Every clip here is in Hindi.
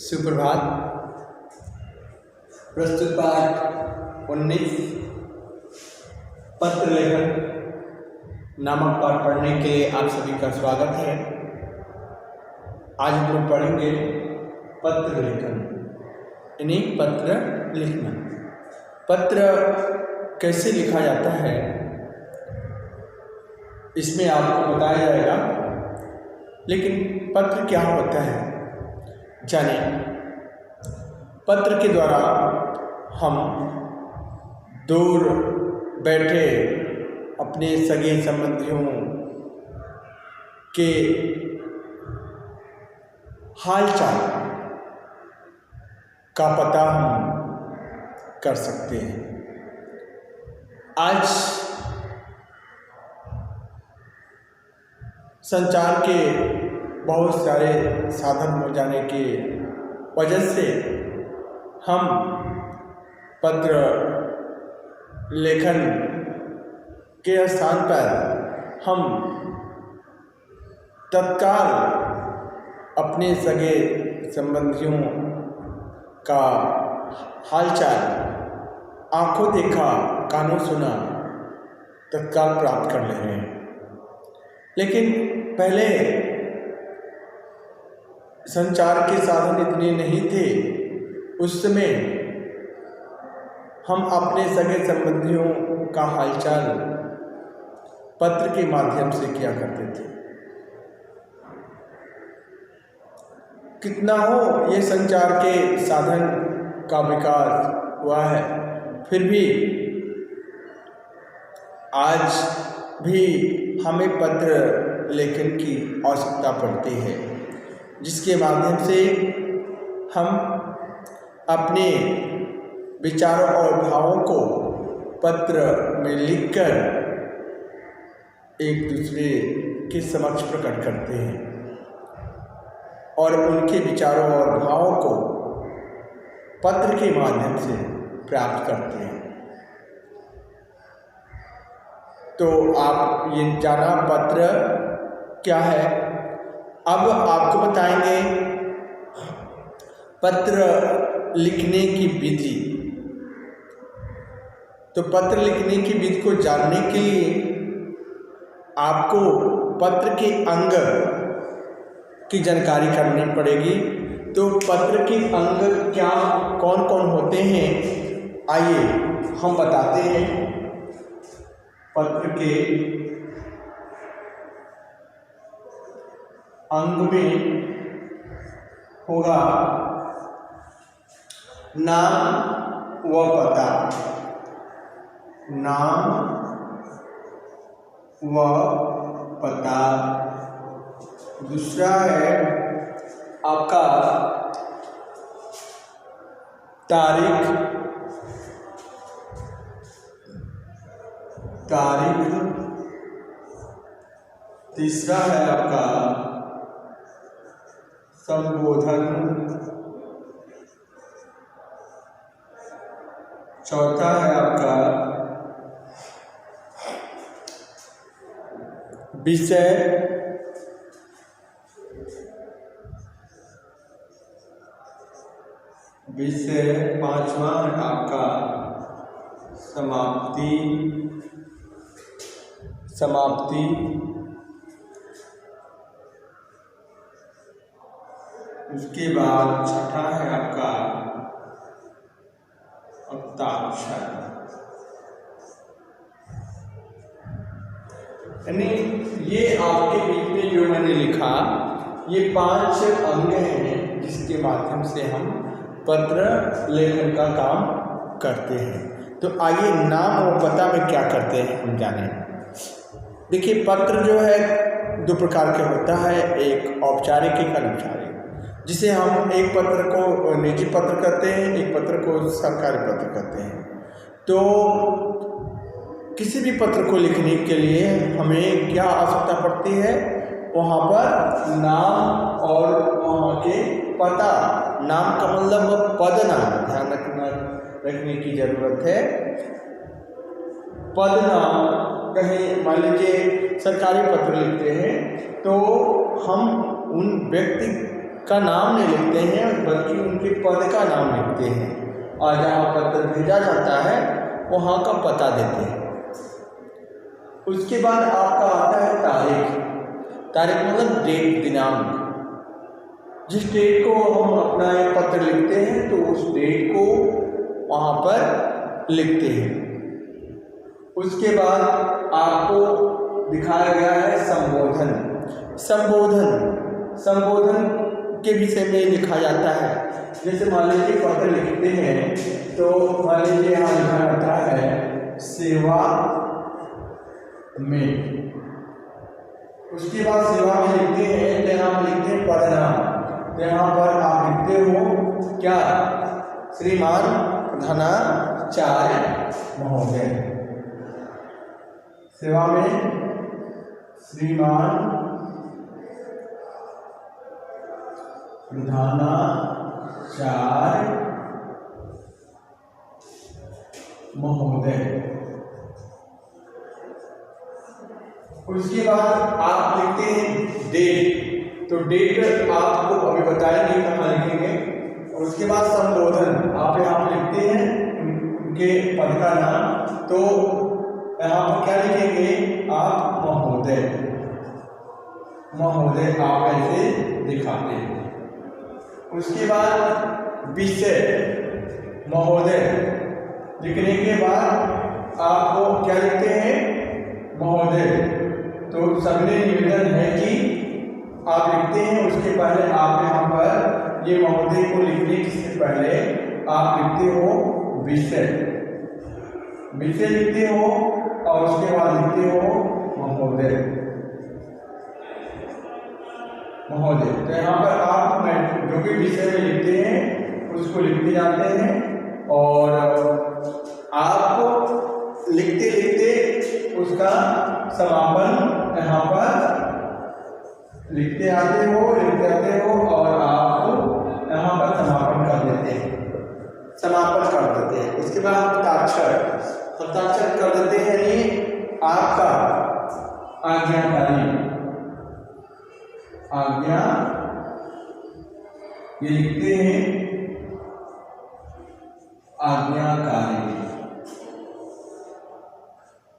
सुप्रभात। प्रस्तुत पाठ 19 पत्र लेखन नामक पाठ पढ़ने के लिए आप सभी का स्वागत है। आज हम लोग पढ़ेंगे पत्र लेखन यानी पत्र लिखना। पत्र कैसे लिखा जाता है इसमें आपको बताया जाएगा, लेकिन पत्र क्या होता है जाने। पत्र के द्वारा हम दूर बैठे अपने सगे संबंधियों के हालचाल का पता हम कर सकते हैं। आज संचार के बहुत सारे साधन हो जाने की वजह से हम पत्र लेखन के स्थान पर हम तत्काल अपने सगे संबंधियों का हालचाल आंखों देखा कानों सुना तत्काल प्राप्त कर ले रहे हैं। लेकिन पहले संचार के साधन इतने नहीं थे। उस समय हम अपने सगे संबंधियों का हालचाल पत्र के माध्यम से किया करते थे। कितना हो ये संचार के साधन का विकास हुआ है, फिर भी आज भी हमें पत्र लेखन की आवश्यकता पड़ती है, जिसके माध्यम से हम अपने विचारों और भावों को पत्र में लिखकर एक दूसरे के समक्ष प्रकट करते हैं और उनके विचारों और भावों को पत्र के माध्यम से प्राप्त करते हैं। तो आप ये जाना पत्र क्या है। अब आपको बताएंगे पत्र लिखने की विधि। तो पत्र लिखने की विधि को जानने के लिए आपको पत्र के अंग की जानकारी करनी पड़ेगी। तो पत्र के अंग क्या कौन कौन होते हैं, आइए हम बताते हैं। पत्र के अंग में होगा नाम व पता। नाम व पता। दूसरा है आपका तारीख। तीसरा है आपका संबोधन। चौथा है आपका विषय। पांचवा है आपका समाप्ति। उसके बाद छठा है आपका हस्ताक्षर। यानी ये आपके बीच में जो मैंने लिखा, ये 5 अंग हैं जिसके माध्यम से हम पत्र लेखन का काम करते हैं। तो आइए नाम और पता में क्या करते हैं हम जानें। देखिए, पत्र जो है 2 प्रकार के होता है, एक औपचारिक एक अनौपचारिक। जिसे हम एक पत्र को निजी पत्र कहते हैं, एक पत्र को सरकारी पत्र कहते हैं। तो किसी भी पत्र को लिखने के लिए हमें क्या आवश्यकता पड़ती है, वहाँ पर नाम और वहाँ के पता। नाम का मतलब पद नाम, ध्यान रखने की जरूरत है। पद नाम कहीं मान लीजिए सरकारी पत्र लिखते हैं तो हम उन व्यक्ति का नाम नहीं लिखते हैं, बल्कि उनके पद का नाम लिखते हैं और जहाँ पत्र भेजा जाता है वहाँ का पता देते हैं। उसके बाद आपका आता है तारीख। तारीख मतलब डेट, दिनांक। जिस डेट को हम अपना एक पत्र लिखते हैं तो उस डेट को वहाँ पर लिखते हैं। उसके बाद आपको दिखाया गया है संबोधन। संबोधन के विषय में लिखा जाता है। जैसे मान लीजिए पत्र लिखते हैं तो मान लीजिए यहाँ लिखा जाता है सेवा में। उसके बाद सेवा में लिखते हैं तो यहाँ पर लिखते हैं पदनाम। तो यहाँ पर आप लिखते हो क्या, श्रीमान प्रधानाचार्य महोदय। सेवा में श्रीमान प्रधानाचार्य महोदय। उसके बाद आप लिखते हैं डेट। तो डेट आपको अभी बताएंगे कहाँ लिखेंगे। और उसके बाद संबोधन आप यहाँ पर लिखते हैं उनके पद का नाम। तो यहाँ पर क्या लिखेंगे आप, महोदय आप ऐसे दिखाते हैं। उसके बाद विषय महोदय लिखने के बाद आपको क्या लिखते हैं, महोदय। तो सबने निवेदन है कि आप लिखते हैं उसके पहले आप यहाँ पर ये महोदय को लिखने से पहले आप लिखते हो विषय लिखते हो और उसके बाद लिखते हो महोदय। तो यहाँ पर आप जो भी विषय में लिखते हैं उसको लिखते जाते हैं और आप लिखते लिखते उसका समापन यहाँ पर लिखते आते हो और आप यहाँ पर समापन कर देते हैं। उसके बाद हस्ताक्षर कर देते हैं। यानी आपका आज्ञा ये लिखते हैं आज्ञाकारी।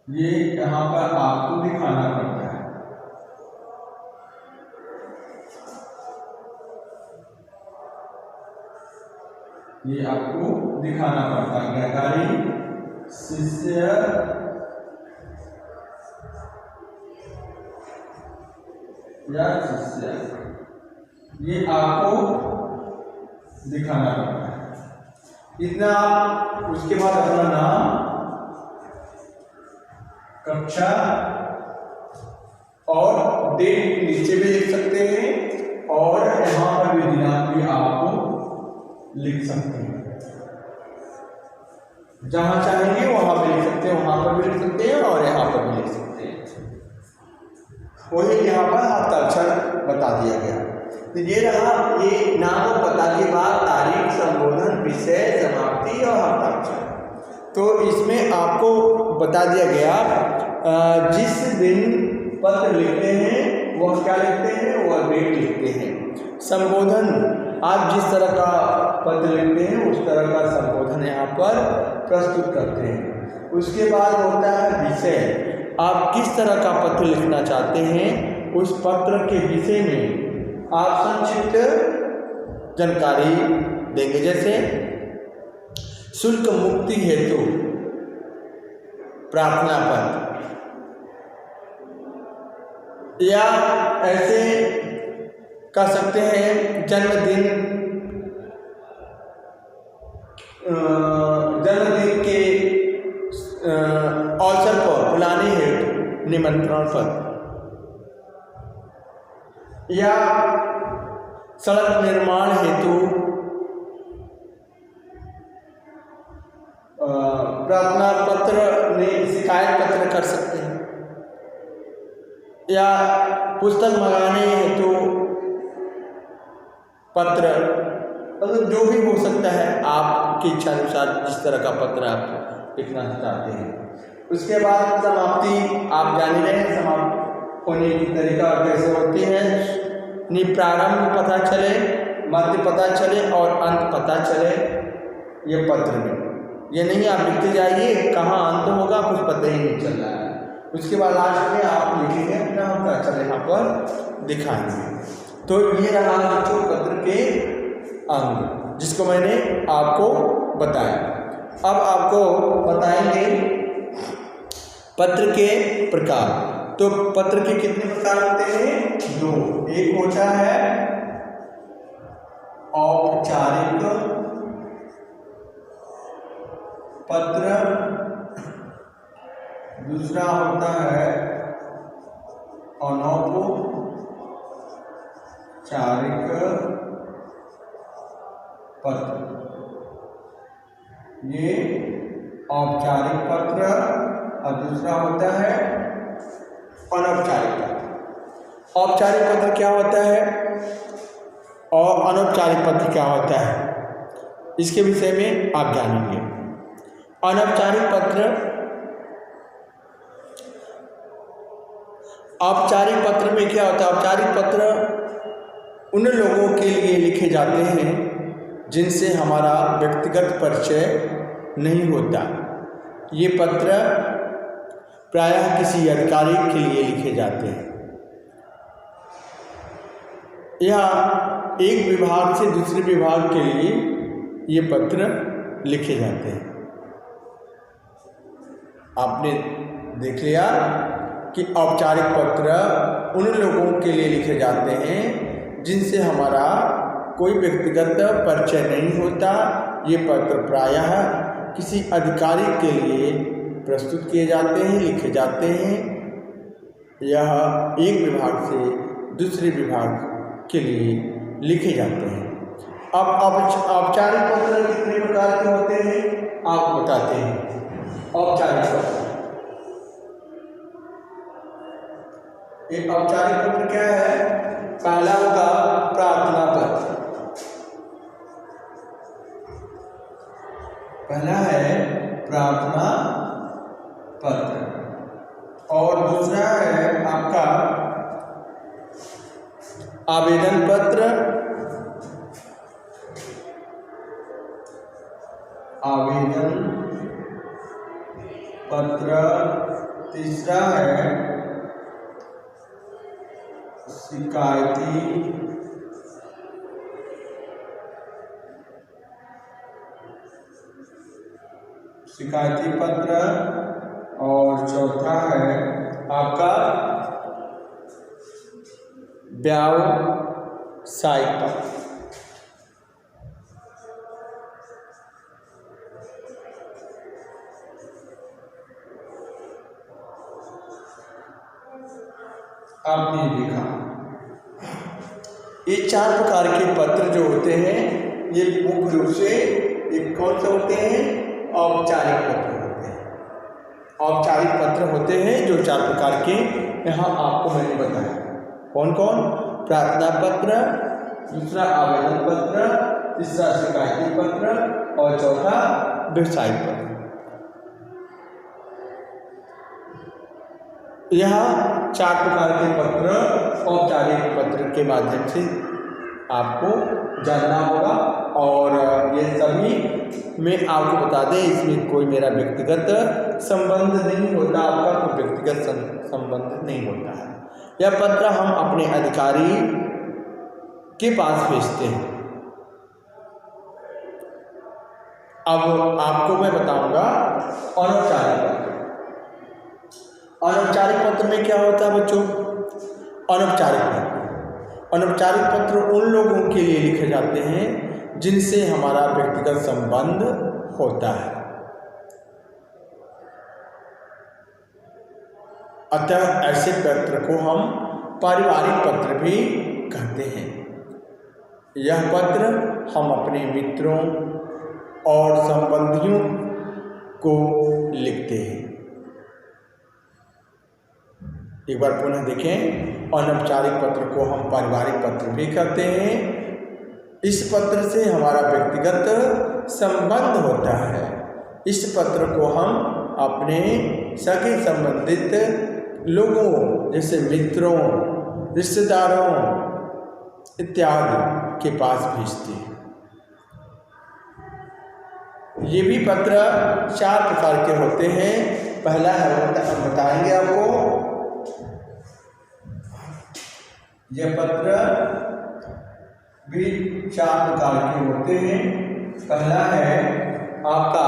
ये यहाँ पर आपको दिखाना पड़ता है। ये आपको दिखाना पड़ता है आज्ञाकारी शिष्य या शिष्य, ये आपको दिखाना पड़ता है। इतना। उसके बाद अपना नाम, कक्षा और डेट नीचे भी लिख सकते हैं और यहाँ पर भी दिनांक भी आपको लिख सकते हैं। जहां चाहेंगे वहां पे लिख सकते हैं, वहां पर भी लिख सकते हैं और यहाँ पर भी लिख सकते हैं। वही यहाँ पर हस्ताक्षर बता दिया गया। तो ये रहा, ये नाम और पता के बाद तारीख, संबोधन, विषय, समाप्ति और हस्ताक्षर। तो इसमें आपको बता दिया गया जिस दिन पत्र लिखते हैं वह क्या लिखते हैं, वह डेट लिखते हैं। संबोधन, आप जिस तरह का पत्र लिखते हैं उस तरह का संबोधन यहाँ पर प्रस्तुत करते हैं। उसके बाद होता है विषय, आप किस तरह का पत्र लिखना चाहते हैं, उस पत्र के विषय में आप संक्षिप्त जानकारी देंगे। जैसे शुल्क मुक्ति हेतु प्रार्थना पत्र, या ऐसे कह सकते हैं जन्मदिन के अवसर पर बुलाने हेतु निमंत्रण पत्र, या सड़क निर्माण हेतु प्रार्थना पत्र में शिकायत पत्र कर सकते हैं, या पुस्तक मंगाने हेतु पत्र, मतलब जो भी हो सकता है आपकी इच्छा अनुसार जिस तरह का पत्र आप लिखना चाहते हैं। उसके बाद समाप्ति, आप जान रहे हैं समाप्त होने की तरीका कैसे होती है। नहीं प्रारंभ पता चले, मध्य पता चले और अंत पता चले ये पत्र में। ये नहीं आप लिखते जाइए कहाँ अंत होगा कुछ पता ही नहीं चल रहा है, उसके बाद लास्ट में आप लिखेंगे अपना हम अक्षर यहाँ पर दिखाएंगे। तो ये रहा बच्चों पत्र के अंग जिसको मैंने आपको बताया। अब आपको बताएंगे पत्र के प्रकार। तो पत्र के कितने प्रकार होते हैं? दो। एक होता है औपचारिक पत्र, दूसरा होता है अनौपचारिक पत्र। ये औपचारिक पत्र और दूसरा होता है अनौपचारिक पत्र। औपचारिक पत्र क्या होता है और अनौपचारिक पत्र क्या होता है, इसके विषय में आप जानेंगे। अनौपचारिक पत्र, औपचारिक पत्र में क्या होता है? औपचारिक पत्र उन लोगों के लिए लिखे जाते हैं जिनसे हमारा व्यक्तिगत परिचय नहीं होता। ये पत्र प्रायः किसी अधिकारी के लिए लिखे जाते हैं या एक विभाग से दूसरे विभाग के लिए ये पत्र लिखे जाते हैं। आपने देख लिया कि औपचारिक पत्र उन लोगों के लिए लिखे जाते हैं जिनसे हमारा कोई व्यक्तिगत परिचय नहीं होता। ये पत्र प्रायः किसी अधिकारी के लिए प्रस्तुत किए जाते हैं, लिखे जाते हैं। यह एक विभाग से दूसरे विभाग के लिए लिखे जाते हैं। अब औपचारिक पत्र कितने प्रकार के होते हैं आप बताते हैं। औपचारिक पत्र, एक औपचारिक पत्र क्या है? पहला होगा प्रार्थना पत्र, पहला है प्रार्थना पत्र और दूसरा है आपका आवेदन पत्र, आवेदन पत्र, तीसरा है शिकायती पत्र और चौथा है आपका व्यावसायिक पत्र। आपने देखा ये चार प्रकार के पत्र जो होते हैं ये मुख्य रूप से एक कौन से होते हैं? औपचारिक पत्र होते हैं। औपचारिक पत्र होते हैं जो चार प्रकार के यहाँ आपको मैंने बताया। कौन कौन? प्रार्थना पत्र, दूसरा आवेदन पत्र, तीसरा शिकायती पत्र और चौथा व्यावसायिक पत्र। यहाँ चार प्रकार के पत्र औपचारिक पत्र के माध्यम से आपको जानना होगा और ये सभी मैं आपको बता दें इसमें कोई मेरा व्यक्तिगत संबंध नहीं होता, आपका कोई व्यक्तिगत संबंध नहीं होता है। यह पत्र हम अपने अधिकारी के पास भेजते हैं। अब आपको मैं बताऊंगा अनौपचारिक पत्र। अनौपचारिक पत्र में क्या होता है बच्चों? अनौपचारिक पत्र उन लोगों के लिए लिखे जाते हैं जिनसे हमारा व्यक्तिगत संबंध होता है। अतः ऐसे पत्र को हम पारिवारिक पत्र भी कहते हैं। यह पत्र हम अपने मित्रों और संबंधियों को लिखते हैं। एक बार पुनः देखें, अनौपचारिक पत्र को हम पारिवारिक पत्र भी कहते हैं। इस पत्र से हमारा व्यक्तिगत संबंध होता है। इस पत्र को हम अपने सगे संबंधित लोगों जैसे मित्रों, रिश्तेदारों इत्यादि के पास भेजते हैं। ये भी पत्र 4 प्रकार के होते हैं। पहला है, हम बताएंगे आपको, यह पत्र भी 4 प्रकार के होते हैं। पहला है आपका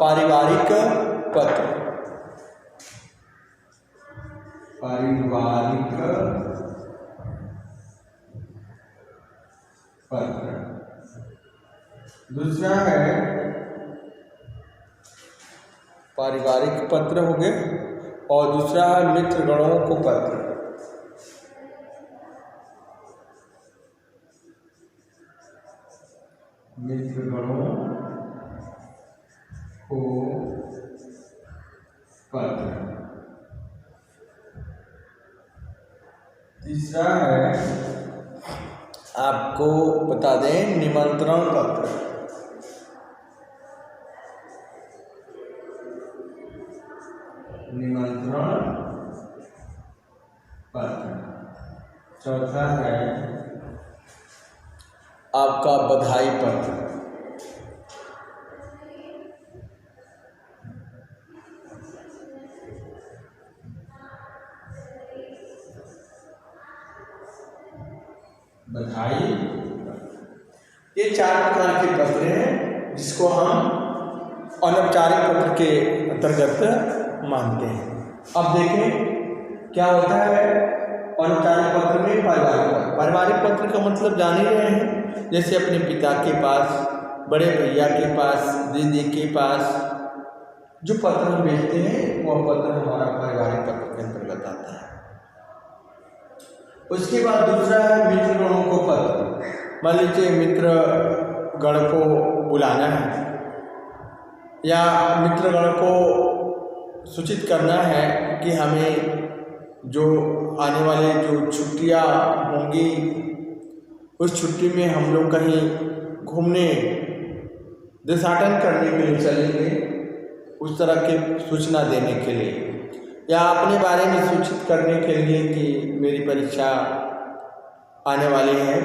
पारिवारिक पत्र। पारिवारिक पत्र। दूसरा है पारिवारिक पत्र हो गए, और दूसरा है मित्रगणों को पत्र। मित्रगणों को पत्र। तीसरा है, आपको बता दें, निमंत्रण पत्र। निमंत्रण पत्र। चौथा है आपका बधाई पत्र। बधाई। ये 4 प्रकार के पत्र हैं जिसको हम अनौपचारिक पत्र के अंतर्गत मानते हैं। अब देखें क्या होता है अनौपचारिक पत्र में। पारिवारिक पत्र का मतलब जान ही रहे हैं, जैसे अपने पिता के पास, बड़े भैया के पास, दीदी के पास जो पत्र हम भेजते हैं वह पत्र हमारा पारिवारिक पत्र के अंतर्गत आता है। उसके बाद दूसरा है मित्रगणों को पत्र। मान लीजिए मित्र गण को बुलाना है या मित्रगण को सूचित करना है कि हमें जो आने वाले जो छुट्टियां होंगी उस छुट्टी में हम लोग कहीं घूमने देशाटन करने के लिए चलेंगे, उस तरह की सूचना देने के लिए, या अपने बारे में सूचित करने के लिए कि मेरी परीक्षा आने वाली है,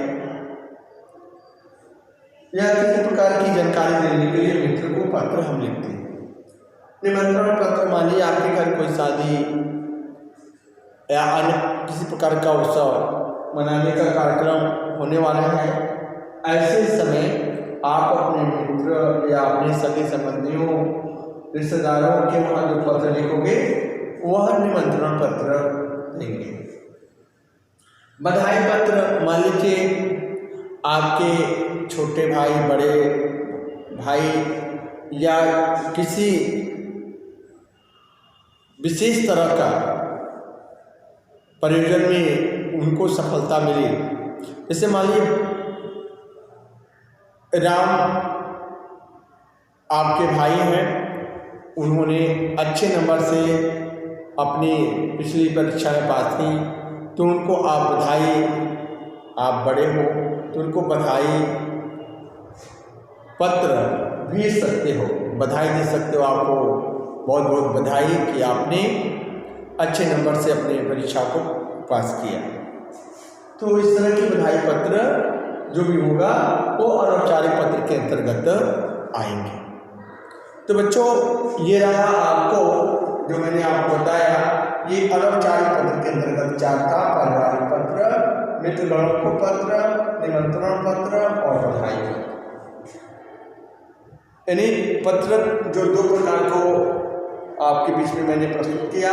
या किसी प्रकार की जानकारी देने के लिए मित्र को पत्र हम लिखते हैं। निमंत्रण पत्र, मानिए आपके घर कोई शादी या अन्य किसी प्रकार का उत्सव मनाने का कार्यक्रम होने वाला है, ऐसे समय आप अपने मित्र या अपने सगे संबंधियों, रिश्तेदारों के वहाँ जो पत्र लिखोगे वह निमंत्रण पत्र देंगे। बधाई पत्र, मान लीजिए आपके छोटे भाई, बड़े भाई या किसी विशेष तरह का प्रयोजन में उनको सफलता मिली, जैसे मान लीजिए राम आपके भाई हैं, उन्होंने अच्छे नंबर से अपनी पिछली परीक्षा में पास की, तो उनको आप बधाई, आप बड़े हो तो उनको बधाई पत्र भेज सकते हो, बधाई दे सकते हो, आपको बहुत बहुत बधाई कि आपने अच्छे नंबर से अपनी परीक्षा को पास किया। तो इस तरह की बधाई पत्र जो भी होगा वो अनौपचारिक पत्र के अंतर्गत आएंगे। तो बच्चों ये रहा आपको जो मैंने आपको बताया, ये अनौपचारिक पत्र के अंतर्गत 4 था, पारिवारिक पत्र, मित्रगणों को पत्र, निमंत्रण पत्र और बधाई पत्र। यानी पत्र जो 2 प्रकार को आपके बीच में मैंने प्रस्तुत किया,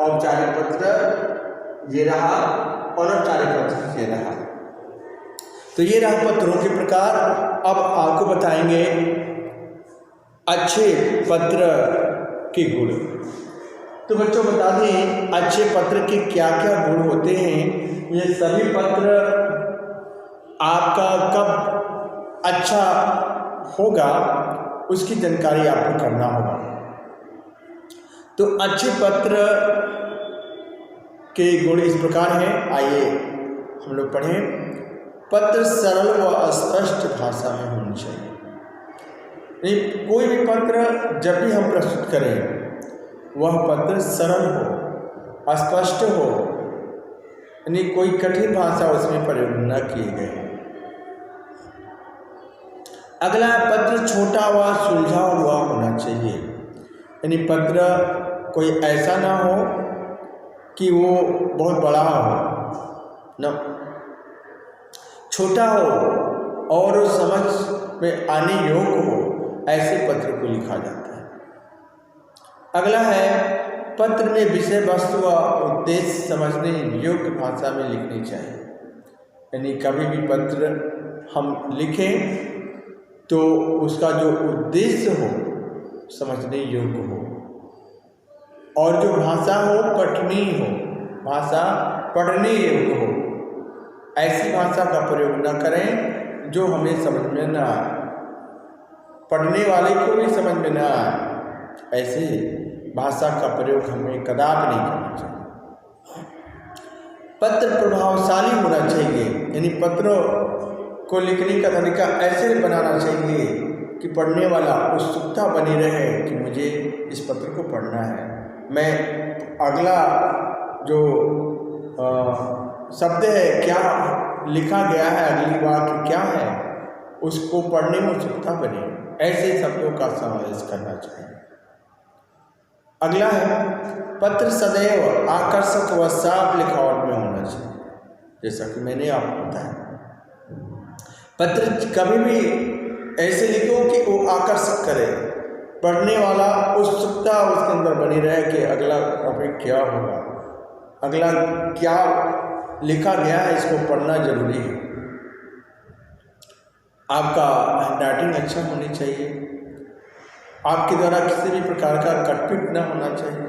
औपचारिक पत्र ये रहा, अनौपचारिक पत्र ये रहा। तो ये रहा पत्रों के प्रकार। अब आपको बताएंगे अच्छे पत्र के गुण। तो बच्चों बता दें अच्छे पत्र के क्या क्या गुण होते हैं। ये सभी पत्र आपका कब अच्छा होगा उसकी जानकारी आपको करना होगा। तो अच्छे पत्र के गुण इस प्रकार हैं, आइए हम लोग पढ़ें। पत्र सरल व स्पष्ट भाषा में होनी चाहिए। कोई भी पत्र जब भी हम प्रस्तुत करें वह पत्र सरल हो, स्पष्ट हो यानी कोई कठिन भाषा उसमें प्रयोग न किए गए। अगला है पत्र छोटा व सुलझा हुआ होना चाहिए, यानी पत्र कोई ऐसा ना हो कि वो बहुत बड़ा हो, न छोटा हो और समझ में आने योग्य हो, ऐसे पत्र को लिखा जाता है। अगला है पत्र में विषय वस्तु व उद्देश्य समझने योग्य भाषा में लिखनी चाहिए, यानी कभी भी पत्र हम लिखें तो उसका जो उद्देश्य हो समझने योग्य हो, और जो भाषा हो पठनीय हो, भाषा पढ़ने योग्य हो। ऐसी भाषा का प्रयोग न करें जो हमें समझ में न आए, पढ़ने वाले को भी समझ में न आए, ऐसे भाषा का प्रयोग हमें कदापि नहीं करना चाहिए। पत्र प्रभावशाली होना चाहिए, यानी पत्रों को लिखने का तरीका ऐसे बनाना चाहिए कि पढ़ने वाला उत्सुकता बनी रहे कि मुझे इस पत्र को पढ़ना है, मैं अगला जो शब्द है क्या लिखा गया है, अगली वाक्य क्या है, उसको पढ़ने में उत्सुकता बने, ऐसे शब्दों का समावेश करना चाहिए। अगला है पत्र सदैव आकर्षक व साफ लिखावट में होना चाहिए, जैसा कि मैंने आपको बताया। पत्र कभी भी ऐसे लिखो कि वो आकर्षक करे, पढ़ने वाला उत्सुकता उसके अंदर बनी रहे कि अगला टॉपिक क्या होगा, अगला क्या लिखा गया है, इसको पढ़ना जरूरी है। आपका हैंडराइटिंग अच्छा होनी चाहिए, आपके द्वारा किसी भी प्रकार का कटपिट न होना चाहिए,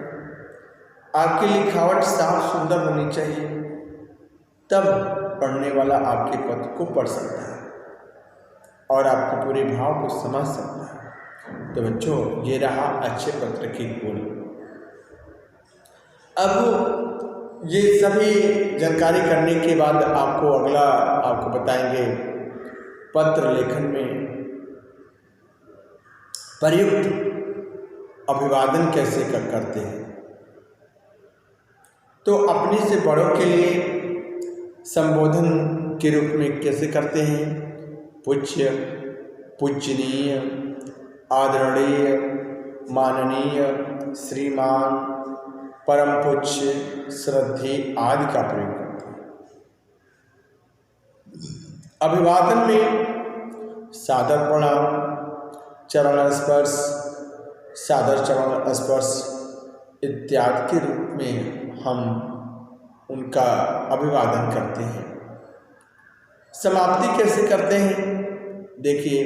आपकी लिखावट साफ सुंदर होनी चाहिए, तब पढ़ने वाला आपके पत्र को पढ़ सकता है और आपके पूरे भाव को समझ सकता है। तो बच्चों, ये रहा अच्छे पत्र की गुण। अब ये सभी जानकारी करने के बाद आपको अगला आपको बताएंगे पत्र लेखन में प्रयुक्त अभिवादन कैसे करते हैं। तो अपने से बड़ों के लिए संबोधन के रूप में कैसे करते हैं, पूज्य, पूजनीय, आदरणीय, माननीय, श्रीमान, परम पूज्य, श्रद्धेय आदि का प्रयोग करते हैं। अभिवादन में सादर प्रणाम, चरण स्पर्श, सादर चरण स्पर्श इत्यादि के रूप में हम उनका अभिवादन करते हैं। समाप्ति कैसे करते हैं? देखिए,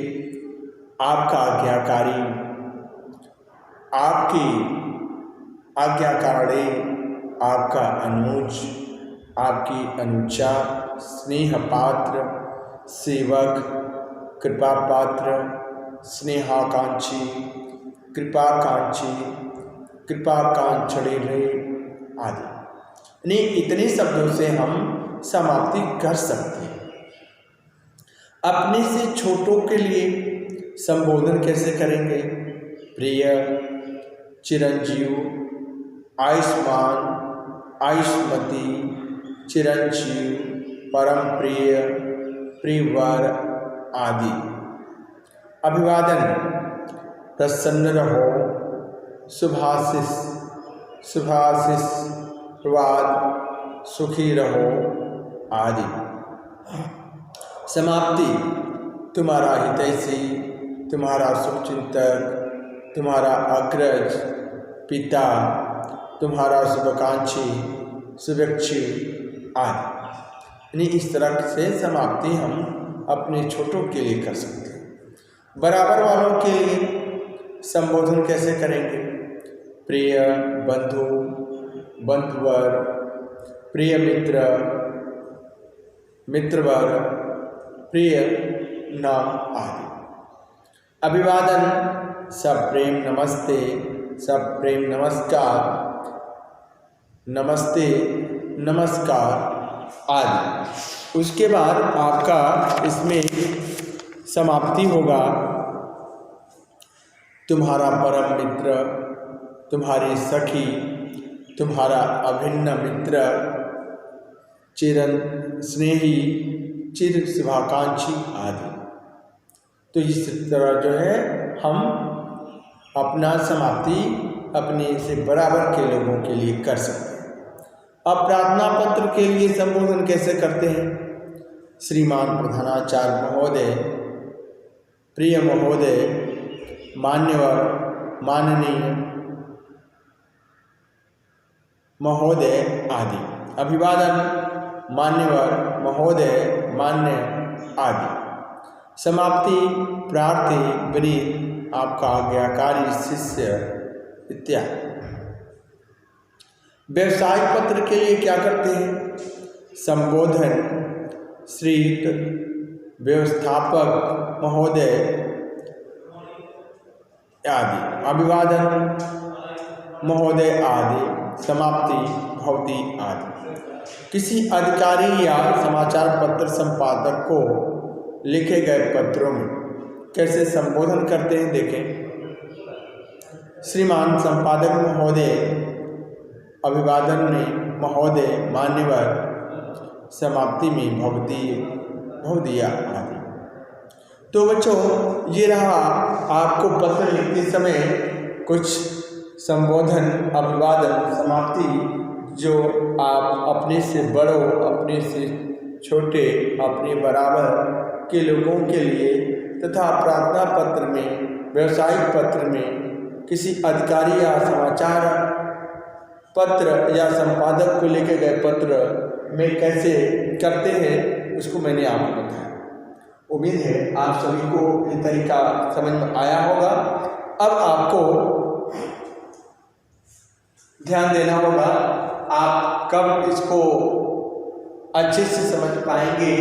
आपका आज्ञाकारी, आपकी आज्ञाकारी, आपका अनुज, आपकी अनुजा, स्नेह पात्र, सेवक, कृपा पात्र, स्नेहाकांक्षी, कृपाकांक्षी, कृपाकांक्षणी आदि, यानी इतने शब्दों से हम समाप्ति कर सकते हैं। अपने से छोटों के लिए संबोधन कैसे करेंगे? प्रिय, चिरंजीव, आयुष्मान, आयुष्मती, चिरंजीव, परम प्रिय, प्रियवर आदि। अभिवादन, प्रसन्न रहो, शुभाशीष, शुभाशीष, प्रवाद, सुखी रहो आदि। समाप्ति, तुम्हारा हितैषी, तुम्हारा शुभचिंतक, तुम्हारा अग्रज, पिता, तुम्हारा शुभाकांक्षी, शुभेच्छी आदि। यानी इस तरह से समाप्ति हम अपने छोटों के लिए कर सकते हैं। बराबर वालों के लिए संबोधन कैसे करेंगे? प्रिय बंधु, बंधुवर, प्रिय मित्र, मित्रवर, प्रिय नाम आदि। अभिवादन, सब प्रेम नमस्ते, सब प्रेम नमस्कार, नमस्ते, नमस्कार आदि। उसके बाद आपका इसमें समाप्ति होगा, तुम्हारा परम मित्र, तुम्हारी सखी, तुम्हारा अभिन्न मित्र, चिरन स्नेही, चिर शुभाकांक्षी आदि। तो इस तरह जो है हम अपना समाप्ति अपने से बराबर के लोगों के लिए कर सकते हैं। अब प्रार्थना पत्र के लिए संबोधन कैसे करते हैं? श्रीमान प्रधानाचार्य महोदय, प्रिय महोदय, मान्यवर, माननीय महोदय आदि। अभिवादन, मान्यवर, महोदय, मान्य आदि। समाप्ति, प्रार्थी, विनीत, आपका आज्ञाकारी शिष्य इत्यादि। व्यवसायिक पत्र के लिए क्या करते हैं? संबोधन, श्रीयुत व्यवस्थापक महोदय आदि। अभिवादन, महोदय आदि। समाप्ति, भवती आदि। किसी अधिकारी या समाचार पत्र संपादक को लिखे गए पत्रों में कैसे संबोधन करते हैं देखें। श्रीमान संपादक महोदय, अभिवादन में महोदय, मान्यवर, समाप्ति में भवती, भवदीया आदि। तो बच्चों, ये रहा आपको पत्र लिखते समय कुछ संबोधन, अभिवादन, समाप्ति जो आप अपने से बड़ों, अपने से छोटे, अपने बराबर के लोगों के लिए तथा प्रार्थना पत्र में, व्यवसायिक पत्र में, किसी अधिकारी या समाचार पत्र या संपादक को लिखे गए पत्र में कैसे करते हैं, उसको मैंने आपको बताया। उम्मीद है आप सभी को ये तरीका समझ में आया होगा। अब आपको ध्यान देना होगा, आप कब इसको अच्छे से समझ पाएंगे,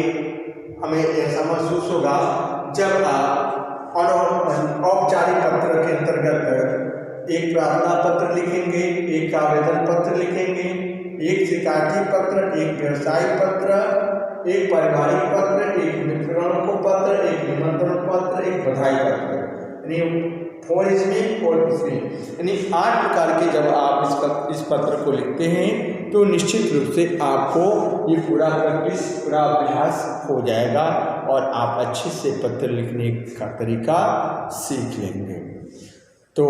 हमें ऐसा महसूस होगा जब आप औपचारिक पत्र के अंतर्गत एक प्रार्थना पत्र लिखेंगे, एक आवेदन पत्र लिखेंगे, एक शिकायती पत्र, एक व्यवसायिक पत्र, एक पारिवारिक पत्र, एक मित्रों को पत्र, एक निमंत्रण पत्र, एक बधाई पत्र, यानी 4 इसमें और इसमें, यानी 8 प्रकार के जब आप इस पत्र को लिखते हैं तो निश्चित रूप से आपको ये पूरा प्रैक्टिस, पूरा अभ्यास हो जाएगा और आप अच्छे से पत्र लिखने का तरीका सीख लेंगे। तो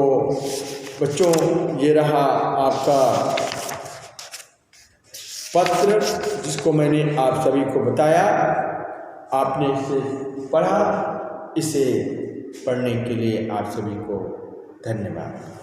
बच्चों, ये रहा आपका पत्र जिसको मैंने आप सभी को बताया। आपने इसे पढ़ा, इसे पढ़ने के लिए आप सभी को धन्यवाद।